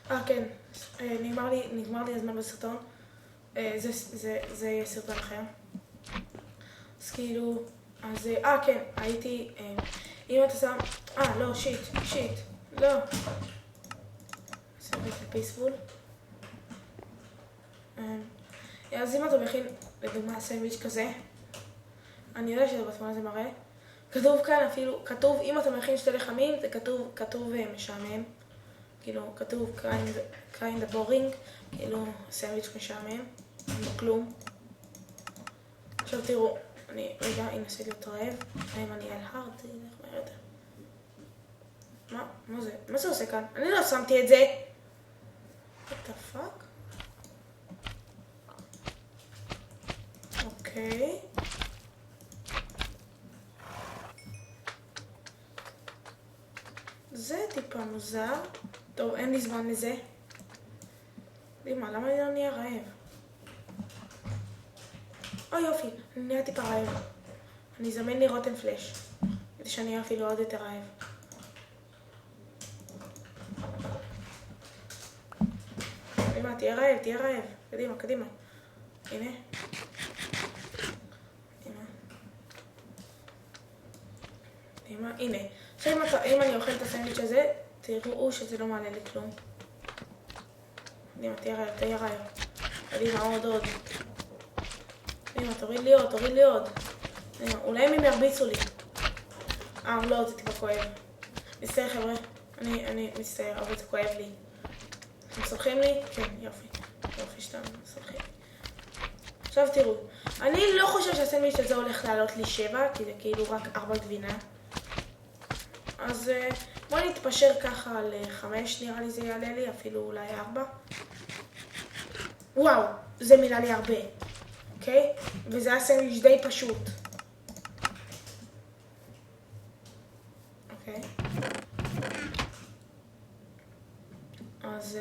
כן, נגמר לי הזמן בסרטון. זה יהיה סרטון אחר. אז כאילו, כן, הייתי, אם אתה שם, לא, שיט, לא. סרט לפיסבול. אז אם אתה מכין, לדוגמה, סנדוויץ' כזה, אני יודע שזה בתמונה זה מראה, כתוב כאן אפילו, כתוב, אם אתה מכין שתי לחמים, זה כתוב משעמם. כאילו, כתוב kind of boring, כאילו, סנדוויץ' משעמם, לא כלום. עכשיו תראו, אני רגע אנסה להיות רעב, האם אני על הרד, איך מה יותר? מה זה? מה זה עושה כאן? אני לא שמתי את זה! What the fuck? אוקיי. זה טיפה מוזר. טוב, אין לי זמן לזה. למה אני לא נהיה רעב? יופי, אני נהיה טיפה רעב. אני אזמן לי רוטן פלאש, כדי שאני אהיה אפילו עוד יותר רעב. תהיה רעב. קדימה. הנה. הנה. עכשיו אם אני אוכל את הסנדוויץ' הזה, תראו שזה לא מעלה לי כלום. תהיה רעב. קדימה, עוד. תוריד לי עוד. אולי הם ירביצו לי. לא, זה טיפה כואב. מצטער חבר'ה, אני מצטער, אבל זה כואב לי. אתם סולחים לי? כן, יופי שאתם סולחים. עכשיו תראו, אני לא חושב שהסנדוויץ' הזה הולך לעלות לי 7, כי זה כאילו רק 4 גבינה. אז בואו נתפשר ככה על 5, נראה לי זה יעלה לי, אפילו אולי 4. וואו, זה מילא לי הרבה, אוקיי? וזה היה סנדוויץ' די פשוט. אוקיי. אז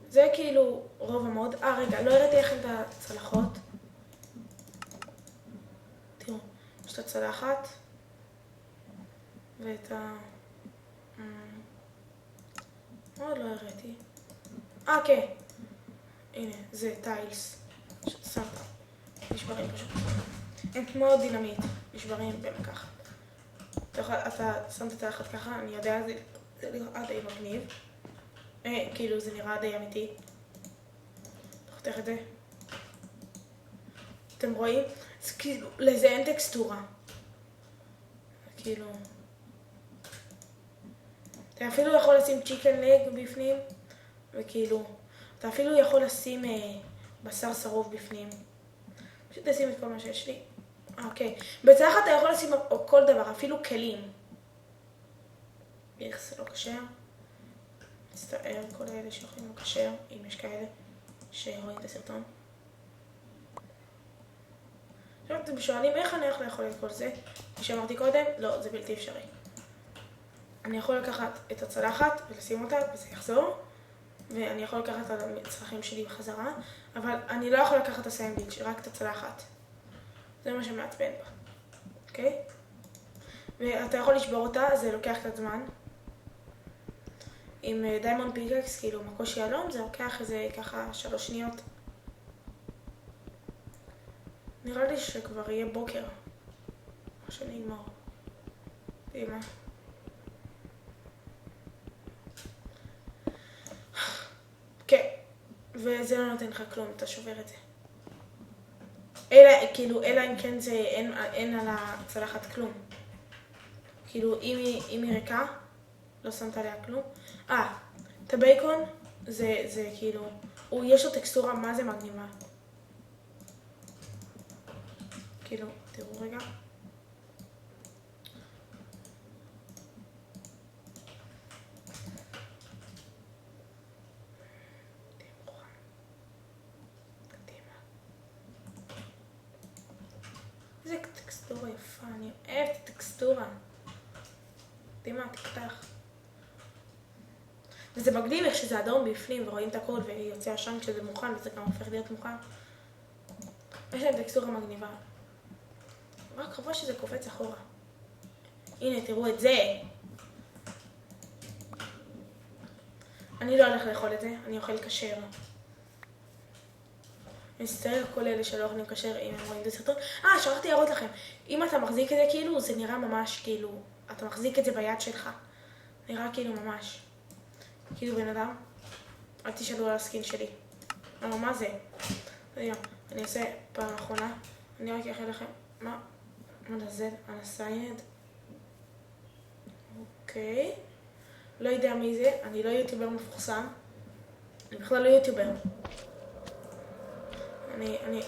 זה כאילו רוב המוד. רגע, לא הראיתי לכם את הצלחות. תראו, יש את הצלחת ואת עוד לא הראיתי. כן. הנה, זה טיילס. שאתה שמת. נשברים פשוט. הם כמו דינמיט. נשברים במקחת. אתה שמת את האחת ככה, אני יודע, זה נראה די מגניב. כאילו זה נראה די אמיתי. אתה חותך את זה. אתם רואים? אז כאילו, לזה אין טקסטורה. כאילו... אתה אפילו יכול לשים צ'יקן לג בפנים, וכאילו... אתה אפילו יכול לשים בשר שרוף בפנים. פשוט לשים את כל מה שיש לי. אוקיי. בצלחת אתה יכול לשים כל דבר, אפילו כלים. איך זה לא קשר? מצטער כל אלה שיכולים לקשר, אם יש כאלה שרואים את הסרטון. עכשיו אתם שואלים איך אני הולך לאכול את כל זה? כמו שאמרתי קודם, לא, זה בלתי אפשרי. אני יכול לקחת את הצלחת ולשים אותה וזה יחזור, ואני יכול לקחת את המצרכים שלי בחזרה, אבל אני לא יכול לקחת את הסנדוויץ', רק את הצלחת. זה מה שמעצבן בה, אוקיי? ואתה יכול לשבור אותה, זה לוקח קצת זמן. עם דיימונד פיקקס, כאילו מקושי אלון, זה לוקח איזה ככה 3 שניות. נראה לי שכבר יהיה בוקר. או שנגמר. תראי כן, וזה לא נותן לך כלום, אתה שובר את זה. אלא אם כן זה אין על הצלחת כלום. כאילו אם היא ריקה, לא שמת עליה כלום. את הבייקון, זה כאילו, יש לו טקסטורה, מה זה מגניבה. כאילו, תראו רגע. איזה טקסטורה יפה, אני אוהבת את הטקסטורה. תראי מה, תפתח. וזה מגניב איך שזה אדום בפנים ורואים את הכל ויוצא עשן כשזה מוכן וזה גם הופך להיות מוכן. יש להם טקסטורה מגניבה. רק חבל שזה קופץ אחורה. הנה, תראו את זה. אני לא הולך לאכול את זה, אני אוכל כשר. אני מצטער כל אלה שלא אוכלים כשר אם הם רואים את הסרטון. שכחתי להראות לכם. אם אתה מחזיק את זה כאילו, זה נראה ממש כאילו, אתה מחזיק את זה ביד שלך. נראה כאילו ממש. כאילו בן אדם. אל תשאלו על הסקין שלי. מה זה? אני אעשה פעם האחרונה. אני רק אאחל לכם. מה זה? אנסייד. אוקיי. לא יודע מי זה. אני לא יוטיובר מפורסם. אני בכלל לא יוטיובר.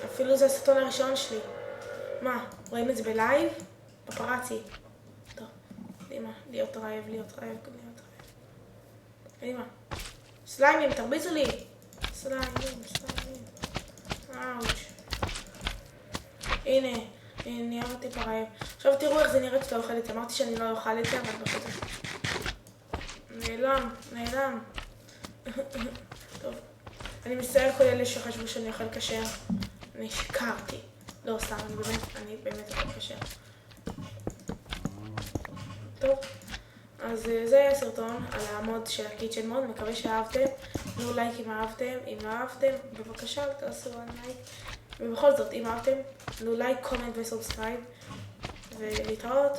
אפילו זה הסרטון הראשון שלי. מה? רואים את זה בלייב? פפרצי. טוב. להיות רעב. קדימה. סליימים, תרביצו לי. סליימים. אאוץ'. הנה, נהיה טיפה רעב. עכשיו תראו איך זה נראה כשאתה אוכל את זה. אמרתי שאני לא אוכל את זה, אבל בכל זאת. נעלם. טוב. אני מצטער כל אלה שחשבו שאני אוכל כשר. אני שיקרתי. לא סתם, אני באמת אוכל כשר. טוב. אז זה היה סרטון על המוד של הקיצ'ן מוד, מקווה שאהבתם. תנו לייק אם אהבתם, אם לא אהבתם, בבקשה תעשו לייק. ובכל זאת, אם אהבתם, תנו לייק, קומנט וסובסקרייב. ולהתראות.